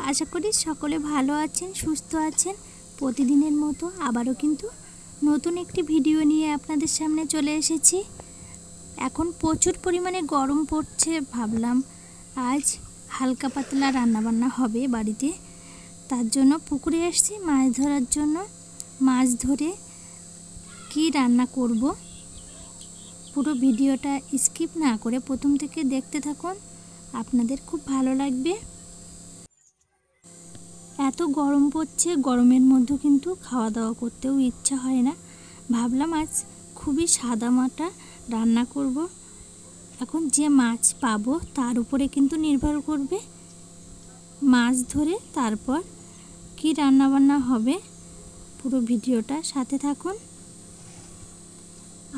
আশা করি সকলে ভালো আছেন, সুস্থ আছেন। প্রতিদিনের মতো আবারও কিন্তু নতুন একটি ভিডিও নিয়ে আপনাদের সামনে চলে এসেছি। এখন প্রচুর পরিমাণে গরম পড়ছে, ভাবলাম আজ হালকা পাতলা রান্নাবান্না হবে বাড়িতে। তার জন্য পুকুরে এসেছি মাছ ধরার জন্য। মাছ ধরে কি রান্না করব পুরো ভিডিওটা স্কিপ না করে প্রথম থেকে দেখতে থাকুন, আপনাদের খুব ভালো লাগবে। এত গরম পড়ছে, গরমের মধ্যে কিন্তু খাওয়া দাওয়া করতেও ইচ্ছা হয় না। ভাবলাম আজ খুবই সাদামাটা রান্না করব। এখন যে মাছ পাবো তার উপরে কিন্তু নির্ভর করবে মাছ ধরে তারপর কি রান্নাবান্না হবে। পুরো ভিডিওটা সাথে থাকুন।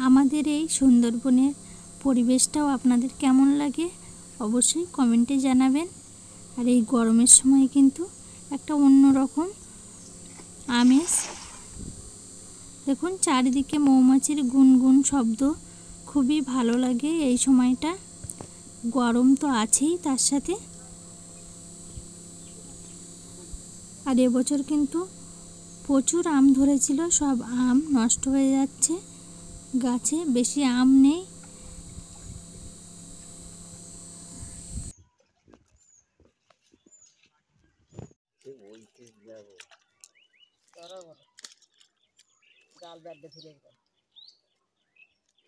আমাদের এই সুন্দরবনের পরিবেশটাও আপনাদের কেমন লাগে অবশ্যই কমেন্টে জানাবেন। আর এই গরমের সময় কিন্তু একটা অন্যরকম আমেজ। দেখুন চারিদিকে মৌমাছির গুনগুন শব্দ, খুবই ভালো লাগে এই সময়টা। গরম তো আছেই, তার সাথে আর এবছর কিন্তু প্রচুর আম ধরেছিল, সব আম নষ্ট হয়ে যাচ্ছে, গাছে বেশি আম নেই।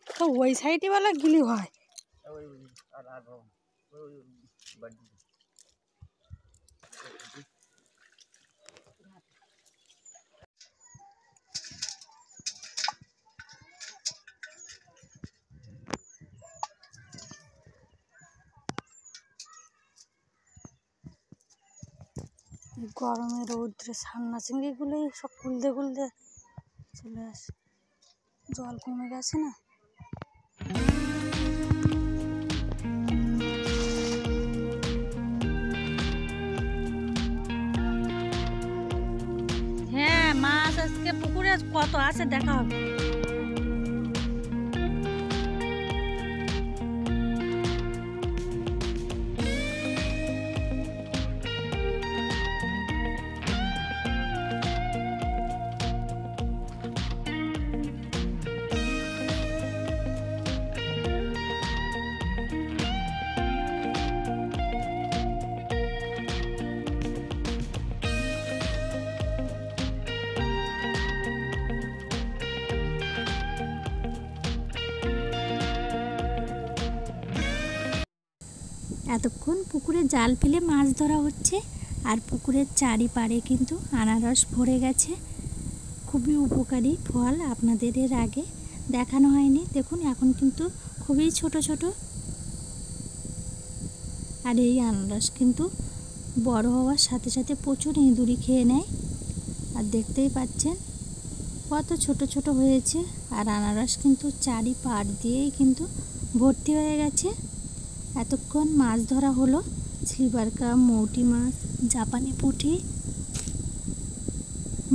তো ওই সাইডে বেলা গিলি হয়। গরমে রৌদ্রে সান্না চিংড়িগুলোই সব কুলদে কুলদে চলে আসে, জল কমে গেছে না। হ্যাঁ, মাছ আজকে পুকুরে কত আছে দেখা হবে। এতক্ষণ পুকুরে জাল ফেলে মাছ ধরা হচ্ছে, আর পুকুরের চারিপাড়ে কিন্তু আনারস ভরে গেছে। খুবই উপকারী ফল, আপনাদের এর আগে দেখানো হয়নি। দেখুন এখন কিন্তু খুবই ছোট ছোট, আর এই আনারস কিন্তু বড় হওয়ার সাথে সাথে প্রচুর ইঁদুরি খেয়ে নেয়। আর দেখতেই পাচ্ছেন কত ছোট ছোট হয়েছে, আর আনারস কিন্তু চারিপাড় দিয়েই কিন্তু ভর্তি হয়ে গেছে। এতক্ষণ মাছ ধরা হলো সিলভার কাপ, মৌটি মাছ, জাপানি পুঁটি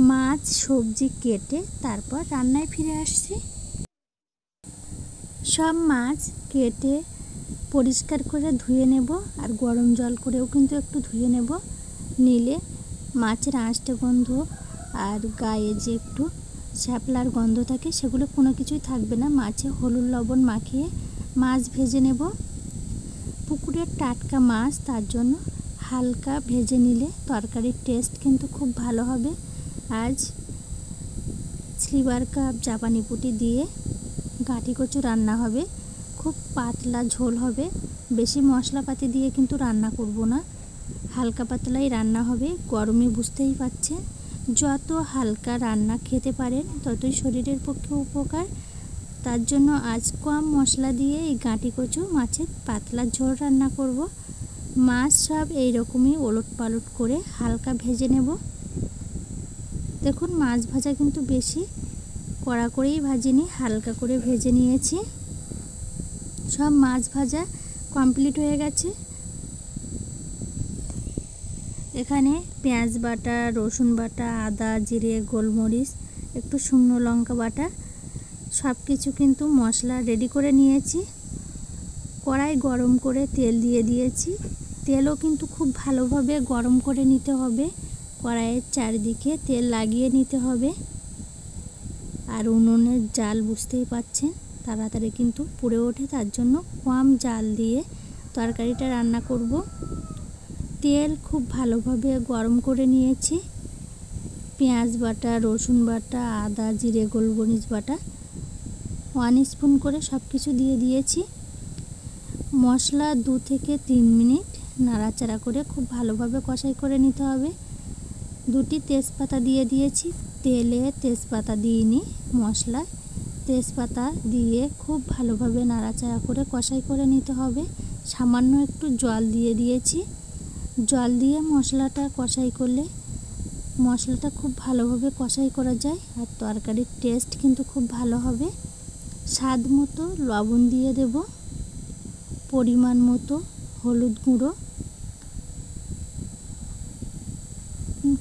মাছ, সবজি কেটে তারপর রান্নায় ফিরে আসছি। সব মাছ কেটে পরিষ্কার করে ধুয়ে নেব, আর গরম জল করেও কিন্তু একটু ধুয়ে নেব, নিলে মাছের আঁশটে গন্ধ আর গায়ে যে একটু শ্যাপলার গন্ধ থাকে সেগুলো কোনো কিছুই থাকবে না। মাছে হলুদ লবণ মাখিয়ে মাছ ভেজে নেব। পুকুরের টাটকা মাছ, তার জন্য হালকা ভেজে নিলে তরকারির টেস্ট কিন্তু খুব ভালো হবে। আজ সিলভার কাপ, জাপানি পুঁটি দিয়ে গাঁটি কচু রান্না হবে। খুব পাতলা ঝোল হবে, বেশি মশলাপাতি দিয়ে কিন্তু রান্না করব না, হালকা পাতলাই রান্না হবে। গরমে বুঝতেই পারছেন, যত হালকা রান্না খেতে পারেন ততই শরীরের পক্ষে উপকার। তার জন্য আজ কম মশলা দিয়ে এই গাঁটি কচু মাছের পাতলা ঝোল রান্না করব। মাছ সব এইরকমই ওলট পালট করে হালকা ভেজে নেব। দেখুন মাছ ভাজা কিন্তু বেশি কড়া করেই ভাজিনি, হালকা করে ভেজে নিয়েছি। সব মাছ ভাজা কমপ্লিট হয়ে গেছে। এখানে পেঁয়াজ বাটা, রসুন বাটা, আদা, জিরে, গোলমরিচ, একটু শুকনো লঙ্কা বাটা সব কিছু কিন্তু মশলা রেডি করে নিয়েছি। কড়াই গরম করে তেল দিয়ে দিয়েছি, তেলও কিন্তু খুব ভালোভাবে গরম করে নিতে হবে। কড়াইয়ের চারিদিকে তেল লাগিয়ে নিতে হবে। আর উনুনের জাল বুঝতেই পাচ্ছেন তাড়াতাড়ি কিন্তু পুড়ে ওঠে, তার জন্য কম জাল দিয়ে তরকারিটা রান্না করব। তেল খুব ভালোভাবে গরম করে নিয়েছি। পেঁয়াজ বাটা, রসুন বাটা, আদা, জিরে, গোলমরিচ বাটা 1 স্পুন করে সব কিছু দিয়ে দিয়েছি। মশলা 2 থেকে 3 মিনিট নাড়াচাড়া করে খুব ভালোভাবে কষাই করে নিতে হবে। 2টি তেজপাতা দিয়ে দিয়েছি। তেলে তেজপাতা দিইনি, মশলায় তেজপাতা দিয়ে খুব ভালোভাবে নাড়াচাড়া করে কষাই করে নিতে হবে। সামান্য একটু জল দিয়ে দিয়েছি। জল দিয়ে মশলাটা কষাই করলে মশলাটা খুব ভালোভাবে কষাই করা যায় আর তরকারির টেস্ট কিন্তু খুব ভালো হবে। স্বাদ মতো লবণ দিয়ে দেব, পরিমাণ মতো হলুদ গুঁড়ো।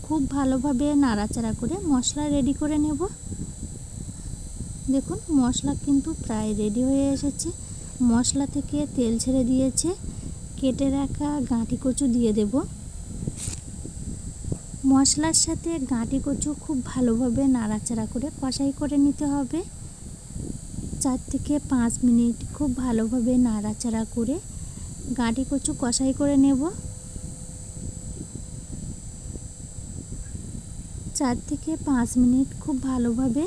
খুব ভালোভাবে নাড়াচাড়া করে মশলা রেডি করে নেব। দেখুন মশলা কিন্তু প্রায় রেডি হয়ে এসেছে। মশলা থেকে তেল ছেড়ে দিয়েছে। কেটে রাখা গাঁটি কচু দিয়ে দেব। মশলার সাথে গাঁটি কচু খুব ভালোভাবে নাড়াচাড়া করে কষাই করে নিতে হবে। 4 থেকে 5 মিনিট খুব ভালোভাবে নাড়াচাড়া করে গাঁটি কচু কষাই করে নেব। 4 থেকে 5 মিনিট খুব ভালোভাবে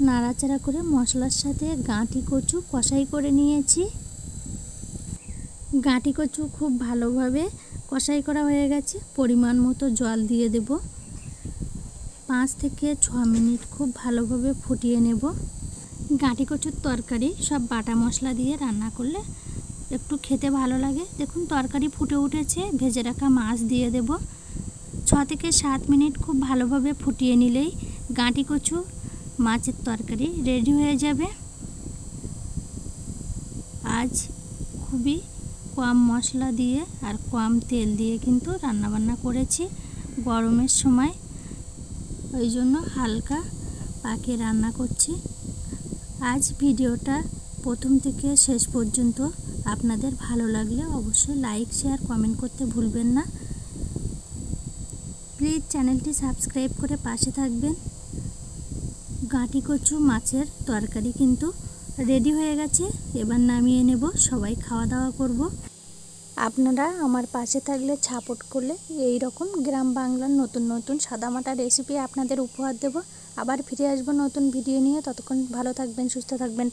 নাড়াচাড়া করে মশলার সাথে গাঁটি কচু কষাই করে নিয়েছি। গাঁটি কচু খুব ভালোভাবে কষাই করা হয়ে গেছে। পরিমাণ মতো জল দিয়ে দেব। 5 থেকে 6 মিনিট খুব ভালোভাবে ফুটিয়ে নেব। গাঁটি কচুর তরকারি সব বাটা মশলা দিয়ে রান্না করলে একটু খেতে ভালো লাগে। দেখুন তরকারি ফুটে উঠেছে। ভেজে রাখা মাছ দিয়ে দেব। 6 থেকে 7 মিনিট খুব ভালোভাবে ফুটিয়ে নিলেই গাঁটি কচু মাছের তরকারি রেডি হয়ে যাবে। আজ খুবই কম মশলা দিয়ে আর কম তেল দিয়ে কিন্তু রান্নাবান্না করেছি গরমের সময়, ওই জন্য হালকা পাকে রান্না করছি। আজ ভিডিওটা প্রথম থেকে শেষ পর্যন্ত আপনাদের ভালো লাগলে অবশ্যই লাইক, শেয়ার, কমেন্ট করতে ভুলবেন না। প্লিজ চ্যানেলটি সাবস্ক্রাইব করে পাশে থাকবেন। গাঁটি কচু মাছের তরকারি কিন্তু রেডি হয়ে গেছে। এবার নামিয়ে নেব, সবাই খাওয়া দাওয়া করব। আপনারা আমার পাশে থাকলে, সাপোর্ট করলে এই রকম গ্রাম বাংলার নতুন নতুন সাদামাটা রেসিপি আপনাদের উপহার দেব। আবার ফিরে আসবো নতুন ভিডিও নিয়ে। ততক্ষণ ভালো থাকবেন, সুস্থ থাকবেন।